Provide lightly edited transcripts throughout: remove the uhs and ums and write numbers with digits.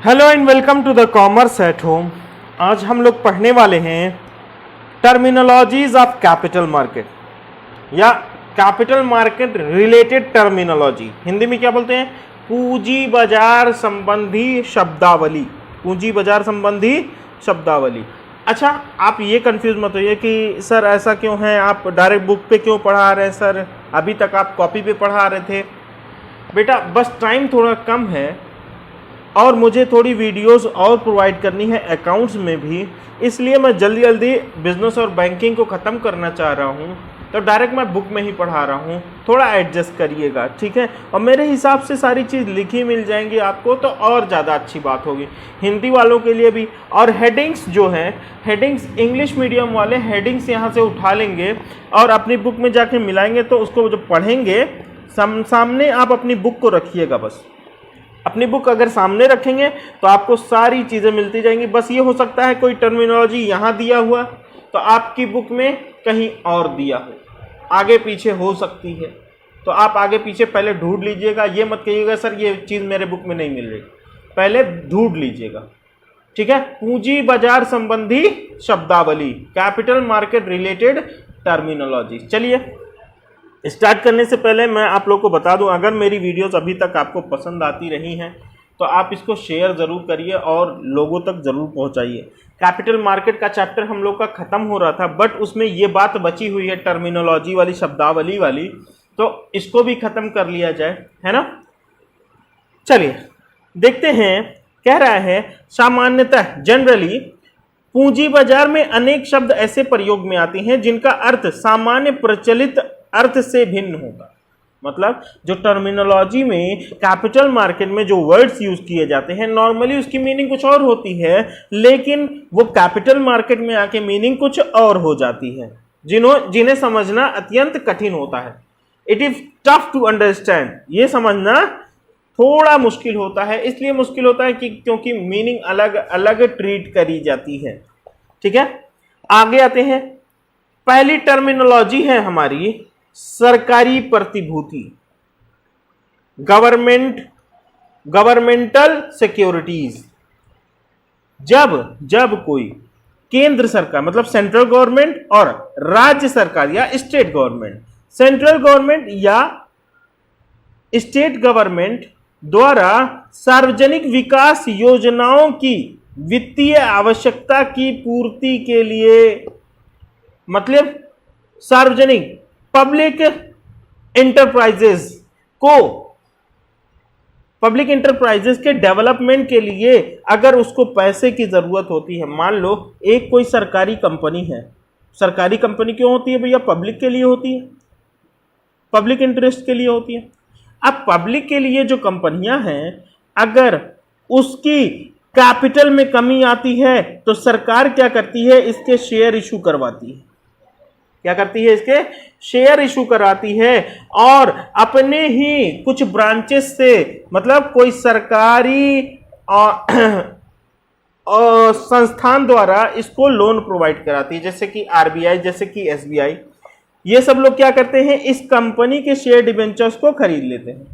Hello and welcome to the commerce at home. आज हम लोग पढ़ने वाले हैं टर्मिनोलॉजीज ऑफ कैपिटल मार्केट या capital market related terminology. Hindi में क्या बोलते हैं? पूंजी बाजार संबंधी शब्दावली। पूंजी बाजार संबंधी शब्दावली। अच्छा, आप ये कंफ्यूज मत होइए कि सर ऐसा क्यों है, आप डायरेक्ट बुक पे क्यों पढ़ा रहे हैं सर, अभी तक आप कॉपी पे पढ़ा रहे थे। बेटा बस टाइम थोड़ा कम है और मुझे थोड़ी वीडियोस और प्रोवाइड करनी है अकाउंट्स में भी, इसलिए मैं जल्दी जल्दी बिजनेस और बैंकिंग को ख़त्म करना चाह रहा हूँ, तो डायरेक्ट मैं बुक में ही पढ़ा रहा हूँ। थोड़ा एडजस्ट करिएगा, ठीक है? और मेरे हिसाब से सारी चीज़ लिखी मिल जाएंगी आपको तो और ज़्यादा अच्छी बात होगी हिंदी वालों के लिए भी। और हेडिंग्स जो हैं, हेडिंग्स इंग्लिश मीडियम वाले हेडिंग्स यहाँ से उठा लेंगे और अपनी बुक में जाके मिलाएंगे, तो उसको जब पढ़ेंगे सामने आप अपनी बुक को रखिएगा। बस अपनी बुक अगर सामने रखेंगे तो आपको सारी चीज़ें मिलती जाएंगी। बस ये हो सकता है कोई टर्मिनोलॉजी यहाँ दिया हुआ तो आपकी बुक में कहीं और दिया हो, आगे पीछे हो सकती है, तो आप आगे पीछे पहले ढूंढ लीजिएगा। ये मत कहिएगा सर ये चीज़ मेरे बुक में नहीं मिल रही, पहले ढूंढ लीजिएगा, ठीक है? पूंजी बाजार संबंधी शब्दावली, कैपिटल मार्केट रिलेटेड टर्मिनोलॉजी। चलिए स्टार्ट करने से पहले मैं आप लोग को बता दूं, अगर मेरी वीडियोस अभी तक आपको पसंद आती रही हैं तो आप इसको शेयर ज़रूर करिए और लोगों तक ज़रूर पहुंचाइए। कैपिटल मार्केट का चैप्टर हम लोग का ख़त्म हो रहा था, बट उसमें ये बात बची हुई है टर्मिनोलॉजी वाली, शब्दावली वाली, तो इसको भी ख़त्म कर लिया जाए, है ना? चलिए देखते हैं। कह रहा है सामान्यतः जनरली पूंजी बाजार में अनेक शब्द ऐसे प्रयोग में आते हैं जिनका अर्थ सामान्य प्रचलित अर्थ से भिन्न होगा। मतलब जो टर्मिनोलॉजी में कैपिटल मार्केट में जो वर्ड्स यूज किए जाते हैं नॉर्मली उसकी मीनिंग कुछ और होती है, लेकिन वो कैपिटल मार्केट में आके मीनिंग कुछ और हो जाती है, जिन्हें समझना अत्यंत कठिन होता है। It is tough to understand. ये समझना थोड़ा मुश्किल होता है। इसलिए मुश्किल होता है कि क्योंकि मीनिंग अलग अलग ट्रीट करी जाती है, ठीक है? आगे आते हैं। पहली टर्मिनोलॉजी है हमारी सरकारी प्रतिभूति, गवर्नमेंटल सिक्योरिटीज। जब कोई केंद्र सरकार मतलब सेंट्रल गवर्नमेंट और राज्य सरकार या स्टेट गवर्नमेंट, सेंट्रल गवर्नमेंट या स्टेट गवर्नमेंट द्वारा सार्वजनिक विकास योजनाओं की वित्तीय आवश्यकता की पूर्ति के लिए, मतलब सार्वजनिक पब्लिक एंटरप्राइजेस के डेवलपमेंट के लिए अगर उसको पैसे की जरूरत होती है, मान लो एक कोई सरकारी कंपनी है। सरकारी कंपनी क्यों होती है भैया? पब्लिक के लिए होती है, पब्लिक इंटरेस्ट के लिए होती है। अब पब्लिक के लिए जो कंपनियां हैं, अगर उसकी कैपिटल में कमी आती है तो सरकार क्या करती है? इसके शेयर इशू करवाती है। क्या करती है? इसके शेयर इशू कराती है और अपने ही कुछ ब्रांचेस से, मतलब कोई सरकारी संस्थान द्वारा इसको लोन प्रोवाइड कराती है, जैसे कि आरबीआई, जैसे कि एसबीआई। ये सब लोग क्या करते हैं? इस कंपनी के शेयर डिबेंचर्स को खरीद लेते हैं।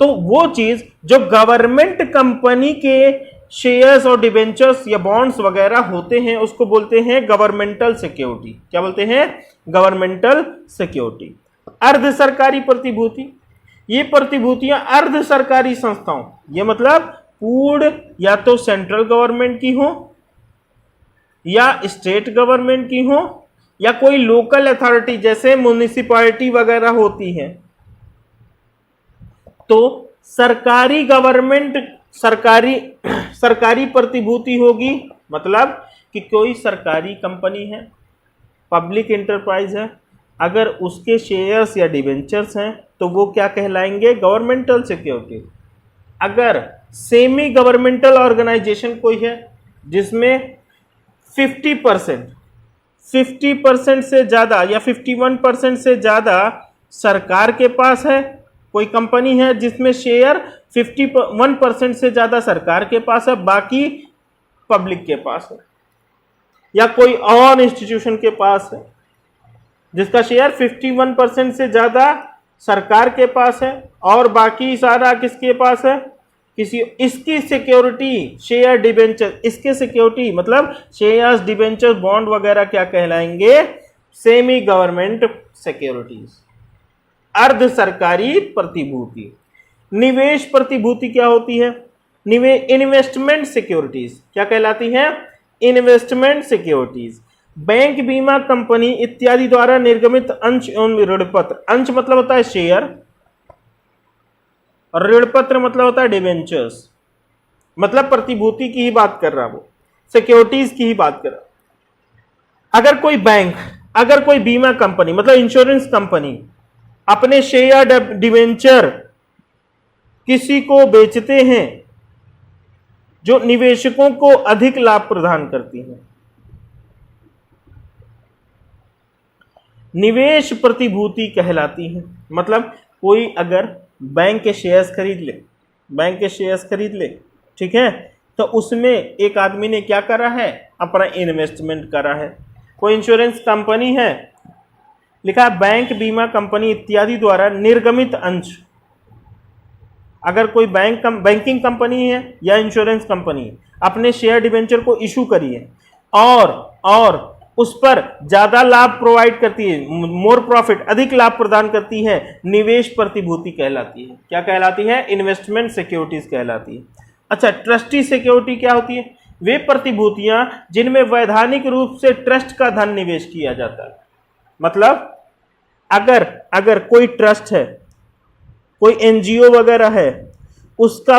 तो वो चीज जो गवर्नमेंट कंपनी के शेयर्स और डिबेंचर्स या बॉन्ड्स वगैरह होते हैं उसको बोलते हैं गवर्नमेंटल सिक्योरिटी। क्या बोलते हैं? Governmental security. अर्ध सरकारी प्रतिभूति, ये प्रतिभूतियां अर्ध सरकारी संस्थाओं, ये मतलब पूर्ण या तो सेंट्रल गवर्नमेंट की हो या स्टेट गवर्नमेंट की हो या कोई लोकल अथॉरिटी जैसे म्युनिसिपैलिटी वगैरह होती है, तो सरकारी प्रतिभूति होगी। मतलब कि कोई सरकारी कंपनी है, पब्लिक एंटरप्राइज है, अगर उसके शेयर्स या डिवेंचर्स हैं तो वो क्या कहलाएंगे? Governmental security. अगर सेमी गवर्नमेंटल ऑर्गेनाइजेशन कोई है जिसमें 50% से ज़्यादा या 51% से ज़्यादा सरकार के पास है, कोई कंपनी है जिसमें शेयर 51% से ज़्यादा सरकार के पास है, बाकी पब्लिक के पास है, या कोई और इंस्टीट्यूशन के पास है जिसका शेयर 51% से ज़्यादा सरकार के पास है और बाकी सारा किसके पास है? किसी इसकी सिक्योरिटी शेयर डिबेंचर, इसके सिक्योरिटी मतलब शेयर्स डिबेंचर बॉन्ड वगैरह क्या कहलाएंगे? सेमी गवर्नमेंट सिक्योरिटीज, अर्ध सरकारी प्रतिभूति। निवेश प्रतिभूति क्या होती है? इन्वेस्टमेंट सिक्योरिटीज क्या कहलाती है? Investment securities. बैंक, बीमा कंपनी इत्यादि द्वारा निर्गमित अंश एवं ऋणपत्र। अंश मतलब होता है शेयर और ऋणपत्र मतलब होता है डिबेंचर्स, मतलब प्रतिभूति की ही बात कर रहा, वो सिक्योरिटीज की ही बात कर रहा। अगर कोई बैंक, अगर कोई बीमा कंपनी मतलब इंश्योरेंस कंपनी अपने शेयर डिबेंचर किसी को बेचते हैं जो निवेशकों को अधिक लाभ प्रदान करती हैं, निवेश प्रतिभूति कहलाती है। मतलब कोई अगर बैंक के शेयर्स खरीद ले, बैंक के शेयर्स खरीद ले, ठीक है, तो उसमें एक आदमी ने क्या करा है? अपना इन्वेस्टमेंट करा है। कोई इंश्योरेंस कंपनी है, लिखा बैंक, बीमा कंपनी इत्यादि द्वारा निर्गमित अंश। अगर कोई बैंकिंग कंपनी है या इंश्योरेंस कंपनी अपने शेयर डिबेंचर को इशू करी है और उस पर ज्यादा लाभ प्रोवाइड करती है, मोर प्रॉफिट, अधिक लाभ प्रदान करती है, निवेश प्रतिभूति कहलाती है। क्या कहलाती है? इन्वेस्टमेंट सिक्योरिटीज कहलाती है। अच्छा, ट्रस्टी सिक्योरिटी क्या होती है? वे प्रतिभूतियां जिनमें वैधानिक रूप से ट्रस्ट का धन निवेश किया जाता है। मतलब अगर कोई ट्रस्ट है, कोई एनजीओ वगैरह है, उसका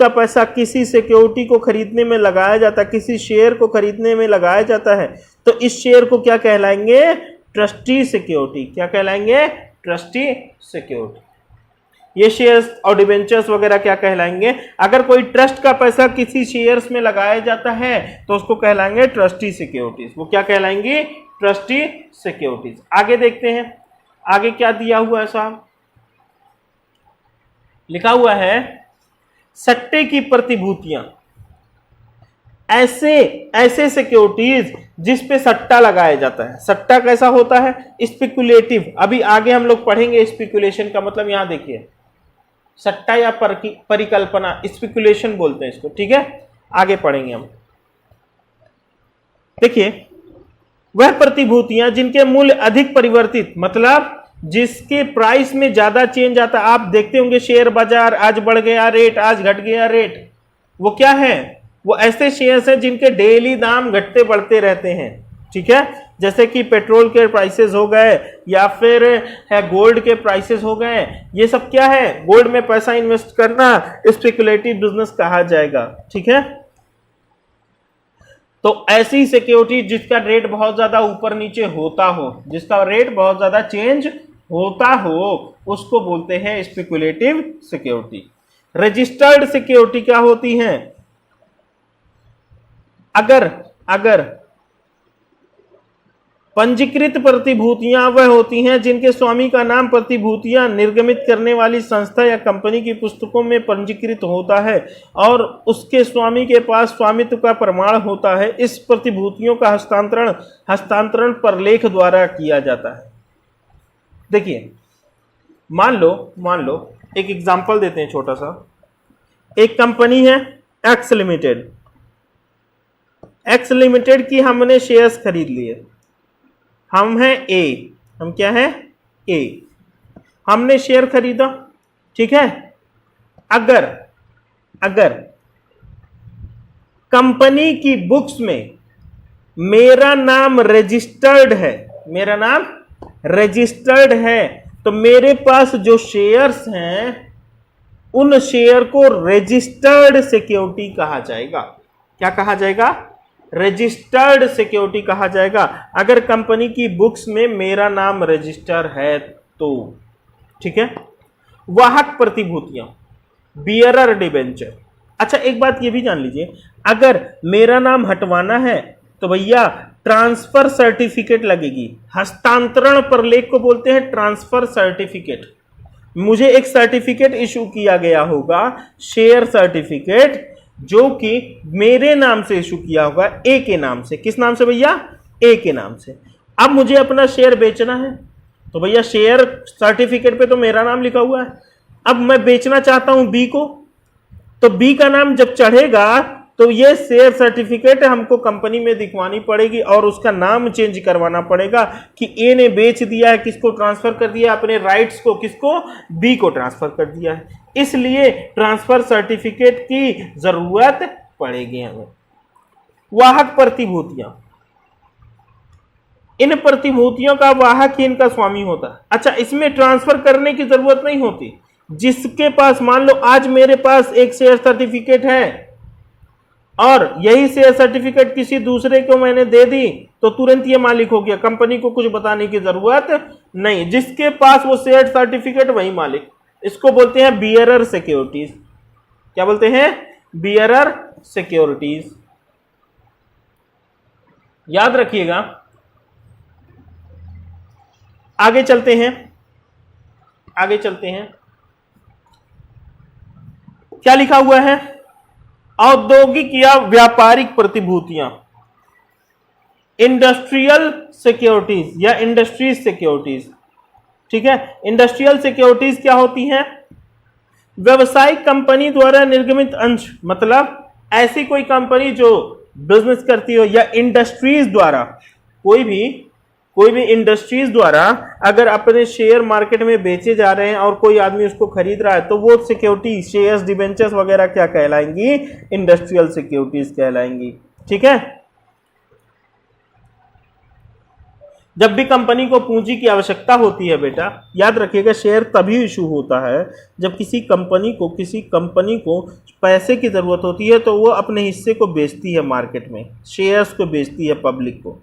पैसा किसी सिक्योरिटी को खरीदने में लगाया जाता है, किसी शेयर को खरीदने में लगाया जाता है, तो इस शेयर को क्या कहलाएंगे? Trustee security. क्या कहलाएंगे? Trustee security. ये शेयर्स और डिबेंचर्स वगैरह क्या कहलाएंगे? अगर कोई ट्रस्ट का पैसा किसी शेयर्स में लगाया जाता है तो उसको कहलाएंगे ट्रस्टी सिक्योरिटीज। वो क्या कहलाएंगी? Trustee securities. आगे देखते हैं, आगे क्या दिया हुआ है साहब? लिखा हुआ है सट्टे की प्रतिभूतियां, ऐसे सिक्योरिटीज जिस पे सट्टा लगाया जाता है। सट्टा कैसा होता है? स्पेकुलेटिव। अभी आगे हम लोग पढ़ेंगे स्पेकुलेशन का मतलब। यहां देखिए, सट्टा या परिकल्पना, स्पेकुलेशन बोलते हैं इसको, ठीक है, आगे पढ़ेंगे हम। देखिए, वह प्रतिभूतियां जिनके मूल्य अधिक परिवर्तित, मतलब जिसके प्राइस में ज्यादा चेंज आता है। आप देखते होंगे शेयर बाजार, आज बढ़ गया रेट, आज घट गया रेट। वो क्या है? वो ऐसे शेयर्स हैं जिनके डेली दाम घटते बढ़ते रहते हैं, ठीक है। जैसे कि पेट्रोल के प्राइसेस हो गए या फिर है गोल्ड के प्राइसेस हो गए। ये सब क्या है? गोल्ड में पैसा इन्वेस्ट करना स्पेकुलेटिव बिजनेस कहा जाएगा, ठीक है। तो ऐसी सिक्योरिटी जिसका रेट बहुत ज्यादा ऊपर नीचे होता हो, जिसका रेट बहुत ज्यादा चेंज होता हो, उसको बोलते हैं स्पेकुलेटिव सिक्योरिटी। रजिस्टर्ड सिक्योरिटी क्या होती हैं? अगर पंजीकृत प्रतिभूतियां वह होती हैं जिनके स्वामी का नाम प्रतिभूतियां निर्गमित करने वाली संस्था या कंपनी की पुस्तकों में पंजीकृत होता है और उसके स्वामी के पास स्वामित्व का प्रमाण होता है। इस प्रतिभूतियों का हस्तांतरण परलेख द्वारा किया जाता है। देखिए, मान लो एक एग्जांपल देते हैं छोटा सा। एक कंपनी है एक्स लिमिटेड। एक्स लिमिटेड की हमने शेयर्स खरीद लिए। हम हैं ए, हम क्या है? ए। हमने शेयर खरीदा, ठीक है। अगर कंपनी की बुक्स में मेरा नाम रजिस्टर्ड है, मेरा नाम रजिस्टर्ड है, तो मेरे पास जो शेयर्स हैं उन शेयर को रजिस्टर्ड सिक्योरिटी कहा जाएगा। क्या कहा जाएगा? रजिस्टर्ड सिक्योरिटी कहा जाएगा। अगर कंपनी की बुक्स में मेरा नाम रजिस्टर है तो, ठीक है। वाहक प्रतिभूतियां, बियरर डिबेंचर। अच्छा, एक बात ये भी जान लीजिए, अगर मेरा नाम हटवाना है तो भैया ट्रांसफर सर्टिफिकेट लगेगी। हस्तांतरण प्रलेख को बोलते हैं ट्रांसफर सर्टिफिकेट। मुझे एक सर्टिफिकेट इशू किया गया होगा, शेयर सर्टिफिकेट, जो कि मेरे नाम से इशू किया होगा, ए के नाम से। किस नाम से भैया? ए के नाम से। अब मुझे अपना शेयर बेचना है तो भैया शेयर सर्टिफिकेट पे तो मेरा नाम लिखा हुआ है। अब मैं बेचना चाहता हूं बी को, तो बी का नाम जब चढ़ेगा तो ये शेयर सर्टिफिकेट हमको कंपनी में दिखवानी पड़ेगी और उसका नाम चेंज करवाना पड़ेगा कि ए ने बेच दिया है, किसको ट्रांसफर कर दिया, अपने राइट्स को किसको, बी को ट्रांसफर कर दिया है। इसलिए ट्रांसफर सर्टिफिकेट की जरूरत पड़ेगी हमें। वाहक प्रतिभूतियां, इन प्रतिभूतियों का वाहक ही इनका स्वामी होता है। अच्छा, इसमें ट्रांसफर करने की जरूरत नहीं होती। जिसके पास, मान लो आज मेरे पास एक शेयर सर्टिफिकेट है और यही शेयर सर्टिफिकेट किसी दूसरे को मैंने दे दी तो तुरंत ये मालिक हो गया, कंपनी को कुछ बताने की जरूरत नहीं। जिसके पास वो शेयर सर्टिफिकेट वही मालिक। इसको बोलते हैं बियरर सिक्योरिटीज। क्या बोलते हैं? Bearer securities. याद रखिएगा। आगे चलते हैं, आगे चलते हैं। क्या लिखा हुआ है? औद्योगिक या व्यापारिक प्रतिभूतियां, इंडस्ट्रियल सिक्योरिटीज या इंडस्ट्रीज सिक्योरिटीज। ठीक है, इंडस्ट्रियल सिक्योरिटीज क्या होती हैं? व्यवसायिक कंपनी द्वारा निर्गमित अंश, मतलब ऐसी कोई कंपनी जो बिजनेस करती हो, या इंडस्ट्रीज द्वारा, कोई भी इंडस्ट्रीज द्वारा अगर अपने शेयर मार्केट में बेचे जा रहे हैं और कोई आदमी उसको खरीद रहा है तो वो सिक्योरिटी, शेयर्स, डिबेंचर्स वगैरह क्या कहलाएंगी? Industrial securities कहलाएंगी। ठीक है। जब भी कंपनी को पूंजी की आवश्यकता होती है बेटा, याद रखिएगा, शेयर तभी इशू होता है जब किसी कंपनी को पैसे की जरूरत होती है तो वो अपने हिस्से को बेचती है मार्केट में, शेयर्स को बेचती है पब्लिक को।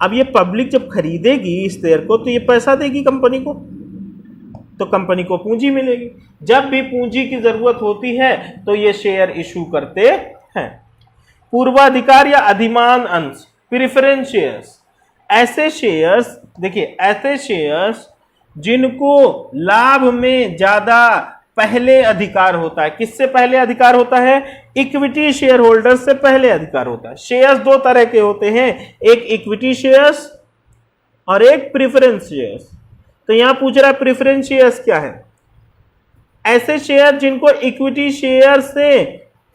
अब ये पब्लिक जब खरीदेगी इस शेयर को तो ये पैसा देगी कंपनी को, तो कंपनी को पूंजी मिलेगी। जब भी पूंजी की जरूरत होती है तो ये शेयर इशू करते हैं। पूर्वाधिकार या अधिमान अंश, प्रेफरेंस शेयर्स, ऐसे शेयर्स, देखिए ऐसे शेयर्स जिनको लाभ में ज्यादा पहले अधिकार होता है। किससे पहले अधिकार होता है? इक्विटी शेयर होल्डर से पहले अधिकार होता है। शेयर्स दो तरह के होते हैं, एक इक्विटी शेयर्स और एक प्रेफरेंस शेयर्स। तो यहां पूछ रहा है प्रेफरेंस शेयर्स क्या है? ऐसे शेयर जिनको इक्विटी शेयर से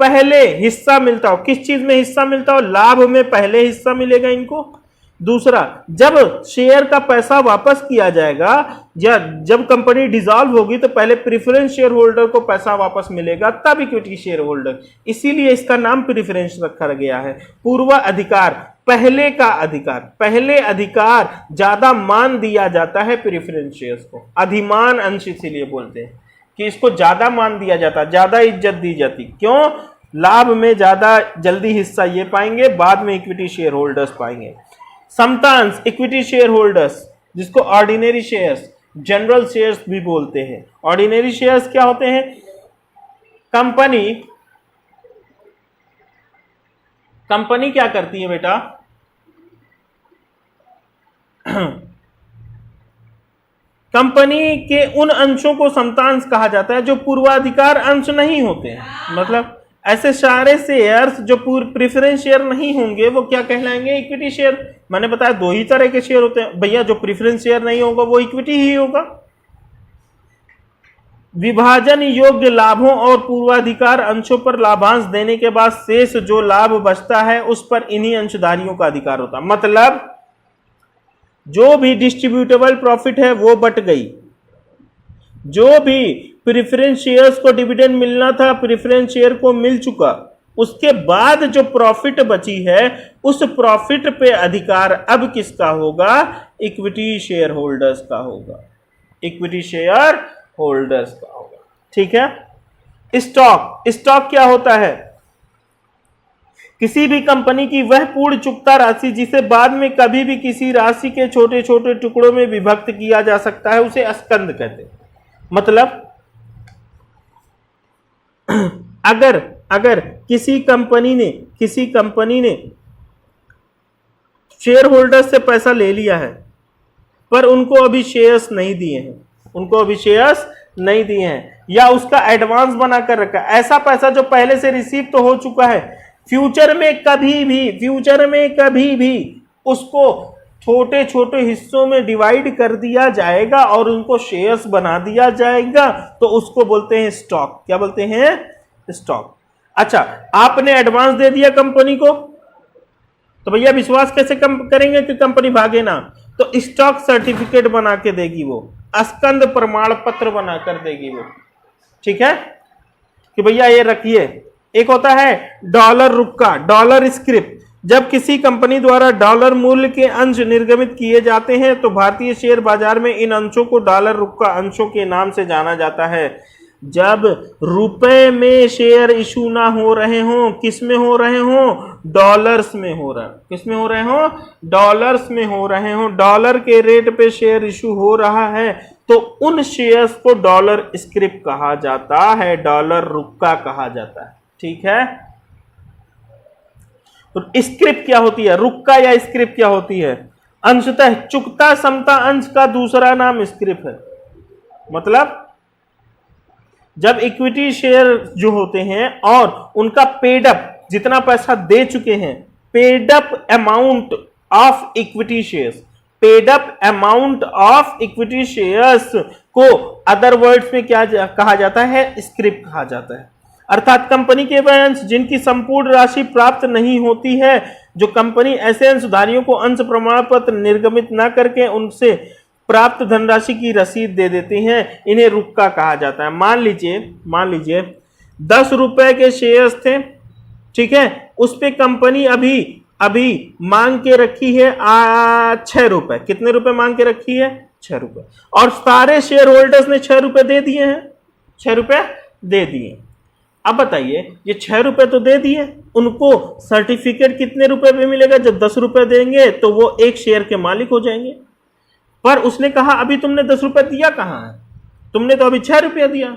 पहले हिस्सा मिलता हो। किस चीज में हिस्सा मिलता हो? लाभ में पहले हिस्सा मिलेगा इनको। दूसरा, जब शेयर का पैसा वापस किया जाएगा या जब कंपनी डिसॉल्व होगी तो पहले प्रेफरेंस शेयर होल्डर को पैसा वापस मिलेगा, तब इक्विटी शेयर होल्डर। इसीलिए इसका नाम प्रेफरेंस रखा गया है। पूर्व अधिकार, पहले का अधिकार, पहले अधिकार ज्यादा मान दिया जाता है प्रेफरेंस शेयर्स को। अधिमान अंश इसीलिए बोलते हैं कि इसको ज्यादा मान दिया जाता, ज्यादा इज्जत दी जाती। क्यों? लाभ में ज्यादा जल्दी हिस्सा ये पाएंगे, बाद में इक्विटी शेयर होल्डर्स पाएंगे। समतांश, इक्विटी शेयर होल्डर्स, जिसको ऑर्डिनरी शेयर्स, जनरल शेयर्स भी बोलते हैं। ऑर्डिनरी शेयर्स क्या होते हैं? कंपनी क्या करती है बेटा? कंपनी के उन अंशों को समतांश कहा जाता है जो पूर्वाधिकार अंश नहीं होते हैं। मतलब ऐसे सारे शेयर्स जो प्रेफरेंस शेयर नहीं होंगे वो क्या कहलाएंगे? Equity share. मैंने बताया दो ही तरह के शेयर होते हैं भैया, जो प्रेफरेंस शेयर नहीं होगा वो इक्विटी ही होगा। विभाजन योग्य लाभों और पूर्वाधिकार अंशों पर लाभांश देने के बाद शेष जो लाभ बचता है उस पर इन्हीं अंशधारियों का अधिकार होता है। मतलब जो भी डिस्ट्रीब्यूटेबल प्रॉफिट है वो बट गई, जो भी प्रेफरेंस शेयर्स को डिविडेंड मिलना था प्रेफरेंस शेयर को मिल चुका, उसके बाद जो प्रॉफिट बची है उस प्रॉफिट पे अधिकार अब किसका होगा? इक्विटी शेयर होल्डर्स का होगा, इक्विटी शेयर होल्डर्स का होगा। ठीक है। स्टॉक क्या होता है? किसी भी कंपनी की वह पूर्ण चुकता राशि जिसे बाद में कभी भी किसी राशि के छोटे छोटे टुकड़ों में विभक्त किया जा सकता है, उसे स्कंद कहते हैं। मतलब अगर किसी कंपनी ने शेयर होल्डर से पैसा ले लिया है पर उनको अभी शेयर्स नहीं दिए हैं, या उसका एडवांस बना कर रखा है, ऐसा पैसा जो पहले से रिसीव तो हो चुका है, फ्यूचर में कभी भी उसको छोटे छोटे हिस्सों में डिवाइड कर दिया जाएगा और उनको शेयर्स बना दिया जाएगा, तो उसको बोलते हैं स्टॉक। क्या बोलते हैं? स्टॉक। अच्छा, आपने एडवांस दे दिया कंपनी को, तो भैया विश्वास कैसे करेंगे कि कंपनी भागे ना? तो स्टॉक सर्टिफिकेट बना के देगी वो, स्कंद प्रमाण पत्र बना कर देगी वो, ठीक है, कि भैया ये रखिए। एक होता है डॉलर रुक्का, डॉलर स्क्रिप्ट। जब किसी कंपनी द्वारा डॉलर मूल्य के अंश निर्गमित किए जाते हैं तो भारतीय शेयर बाजार में इन अंशों को डॉलर रुक्का अंशों के नाम से जाना जाता है। जब रुपए में शेयर इशू ना हो रहे हों, किस में हो रहे हों? डॉलर्स में हो रहा है। किस में हो रहे हों? डॉलर्स में हो रहे हों। डॉलर के रेट पे शेयर इशू हो रहा है तो उन शेयर्स को डॉलर स्क्रिप्ट कहा जाता है, डॉलर रुक्का कहा जाता है, ठीक है। तो स्क्रिप्ट क्या होती है? रुक्का या स्क्रिप्ट क्या होती है? अंशतः चुकता समता अंश का दूसरा नाम स्क्रिप्ट है। मतलब जब इक्विटी शेयर जो होते हैं और उनका पेड अप, जितना पैसा दे चुके हैं, paid up amount of equity shares, paid up amount of equity shares को अदर वर्ड्स में क्या कहा जाता है? स्क्रिप्ट कहा जाता है। अर्थात कंपनी के वह अंश जिनकी संपूर्ण राशि प्राप्त नहीं होती है, जो कंपनी ऐसे अंशधारियों को अंश प्रमाण पत्र निर्गमित न करके उनसे प्राप्त धनराशि की रसीद दे देते हैं, इन्हें रुक्का कहा जाता है। मान लीजिए 10 रुपए के शेयर्स थे, ठीक है, उस पे कंपनी अभी मांग के रखी है 6 रुपए। कितने रुपए मांग के रखी है? 6 रुपए। और सारे शेयर होल्डर्स ने 6 रुपए दे दिए हैं, 6 रुपए दे दिए। अब बताइए, ये 6 रुपए तो दे दिए, उनको सर्टिफिकेट कितने रुपए पे मिलेगा? जब 10 रुपए देंगे तो वो एक शेयर के मालिक हो जाएंगे। पर उसने कहा अभी तुमने 10 रुपए दिया कहां है? तुमने तो अभी 6 रुपया दिया।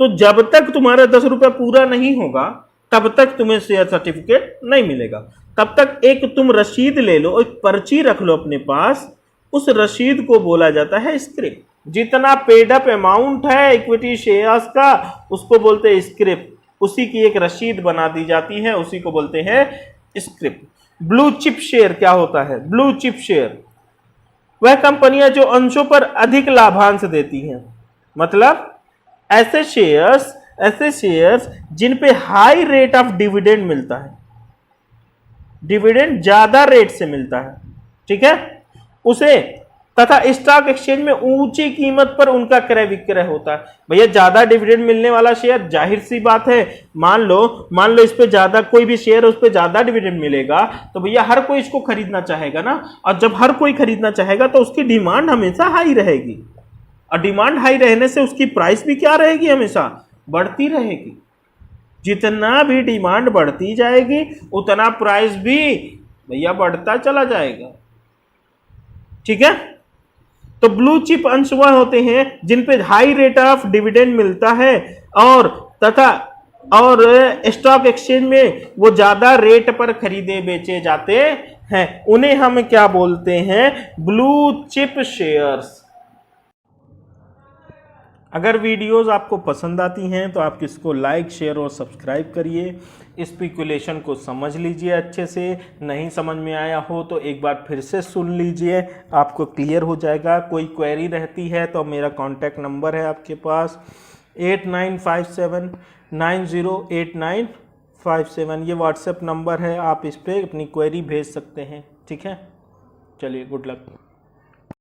तो जब तक तुम्हारा 10 रुपया पूरा नहीं होगा तब तक तुम्हें शेयर सर्टिफिकेट नहीं मिलेगा। तब तक एक तुम रसीद ले लो, एक पर्ची रख लो अपने पास, उस रसीद को बोला जाता है स्क्रिप्ट। जितना पेड अप अमाउंट है इक्विटी शेयर्स का, उसको बोलते हैं स्क्रिप्ट। उसी की एक रसीद बना दी जाती है, उसी को बोलते हैं स्क्रिप्ट। ब्लू चिप शेयर क्या होता है? ब्लू चिप शेयर वह कंपनियां जो अंशों पर अधिक लाभांश देती हैं। मतलब ऐसे शेयर्स जिन पे हाई रेट ऑफ डिविडेंड मिलता है, डिविडेंड ज्यादा रेट से मिलता है, ठीक है, उसे, तथा स्टॉक एक्सचेंज में ऊंची कीमत पर उनका क्रय विक्रय होता है। भैया ज्यादा डिविडेंड मिलने वाला शेयर, जाहिर सी बात है, मान लो इस पे ज्यादा, कोई भी शेयर उस पे ज्यादा डिविडेंड मिलेगा तो भैया हर कोई इसको खरीदना चाहेगा ना। और जब हर कोई खरीदना चाहेगा तो उसकी डिमांड हमेशा हाई रहेगी, और डिमांड हाई रहने से उसकी प्राइस भी क्या रहेगी? हमेशा बढ़ती रहेगी। जितना भी डिमांड बढ़ती जाएगी उतना प्राइस भी भैया बढ़ता चला जाएगा, ठीक है। तो ब्लू चिप अंश वह होते हैं जिन पे हाई रेट ऑफ डिविडेंड मिलता है और स्टॉक एक्सचेंज में वो ज्यादा रेट पर खरीदे बेचे जाते हैं, उन्हें हम क्या बोलते हैं? Blue chip shares. अगर वीडियोस आपको पसंद आती हैं तो आप इसको लाइक, शेयर और सब्सक्राइब करिए। स्पेकुलेशन को समझ लीजिए अच्छे से, नहीं समझ में आया हो तो एक बार फिर से सुन लीजिए, आपको क्लियर हो जाएगा। कोई क्वेरी रहती है तो मेरा कॉन्टैक्ट नंबर है आपके पास 8957908957, ये व्हाट्सएप नंबर है, आप इस पर अपनी क्वेरी भेज सकते हैं, ठीक है। चलिए, गुड लक।